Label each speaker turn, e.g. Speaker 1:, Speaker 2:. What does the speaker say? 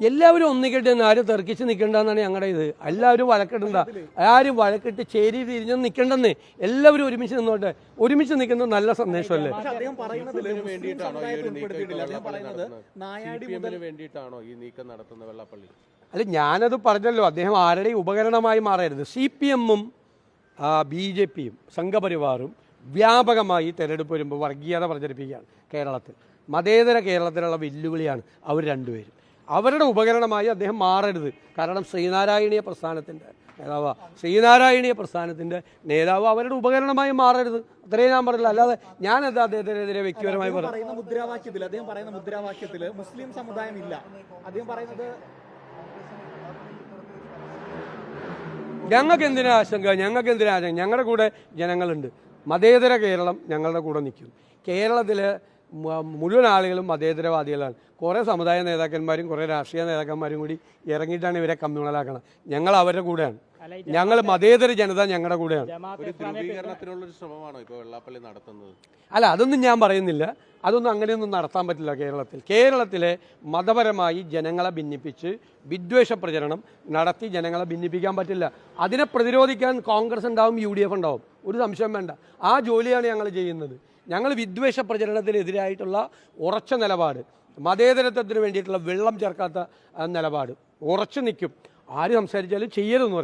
Speaker 1: എല്ലാവരും ഒന്നിക്കട്ടെ ആരും തെർക്കിച്ച് നിൽക്കണ്ടെന്നാണ് ഞങ്ങളുടെ ഇത്. എല്ലാവരും വഴക്കിടണ്ട, ആരും വഴക്കിട്ട് ചേരി തിരിഞ്ഞ് നിൽക്കണ്ടെന്ന്. എല്ലാവരും ഒരുമിച്ച് നിന്നോട്ടെ. ഒരുമിച്ച് നിൽക്കുന്നത് നല്ല സന്ദേശമല്ലേ? അല്ല, ഞാനത് പറഞ്ഞല്ലോ, അദ്ദേഹം ആരുടെയും ഉപകരണമായി മാറരുത്. CPM-ഉം BJP-യും സംഘപരിവാറും വ്യാപകമായി തെരഞ്ഞെടുപ്പ് വരുമ്പോൾ വർഗീയത പ്രചരിപ്പിക്കുകയാണ് കേരളത്തിൽ. മതേതര കേരളത്തിലുള്ള വെല്ലുവിളിയാണ് അവർ രണ്ടുപേരും. അവരുടെ ഉപകരണമായി അദ്ദേഹം മാറരുത്. കാരണം ശ്രീനാരായണീയ പ്രസ്ഥാനത്തിൻ്റെ നേതാവ് അവരുടെ ഉപകരണമായി മാറരുത്. അത്രയും ഞാൻ പറഞ്ഞില്ല. അല്ലാതെ ഞാനെന്താ അദ്ദേഹത്തിനെതിരെ വ്യക്തിപരമായി
Speaker 2: പറയുന്ന മുദ്രാവാക്യത്തിൽ മുസ്ലിം സമുദായം ഇല്ല. അദ്ദേഹം പറയുന്നത്
Speaker 1: ഞങ്ങൾക്ക് എന്തിനാ ആശങ്ക? ഞങ്ങളുടെ കൂടെ ജനങ്ങളുണ്ട്. മതേതര കേരളം ഞങ്ങളുടെ കൂടെ നിൽക്കും. കേരളത്തിലെ മുഴുവൻ ആളുകളും മതേതരവാദികളാണ്. കുറേ സമുദായ നേതാക്കന്മാരും കുറേ രാഷ്ട്രീയ നേതാക്കന്മാരും കൂടി ഇറങ്ങിയിട്ടാണ് ഇവരെ കമ്മ്യൂണലാക്കണം. ഞങ്ങൾ അവരുടെ കൂടെയാണ്. ഞങ്ങൾ മതേതര ജനത ഞങ്ങളുടെ കൂടെയാണ്. അല്ല, അതൊന്നും ഞാൻ പറയുന്നില്ല. അതൊന്നും അങ്ങനെയൊന്നും നടത്താൻ പറ്റില്ല കേരളത്തിലെ മതപരമായി ജനങ്ങളെ ഭിന്നിപ്പിച്ച് വിദ്വേഷ പ്രചരണം നടത്തി ജനങ്ങളെ ഭിന്നിപ്പിക്കാൻ പറ്റില്ല. അതിനെ പ്രതിരോധിക്കാൻ കോൺഗ്രസ് ഉണ്ടാവും, UDF ഉണ്ടാവും, ഒരു സംശയം വേണ്ട. ആ ജോലിയാണ് ഞങ്ങൾ ചെയ്യുന്നത്. ഞങ്ങൾ വിദ്വേഷ പ്രചരണത്തിനെതിരായിട്ടുള്ള ഉറച്ച നിലപാട്, മതേതരത്വത്തിന് വേണ്ടിയിട്ടുള്ള വെള്ളം ചേർക്കാത്ത നിലപാട് ഉറച്ചു നിൽക്കും. ആര് സംസാരിച്ചാലും ചെയ്യരുതെന്ന് പറയും.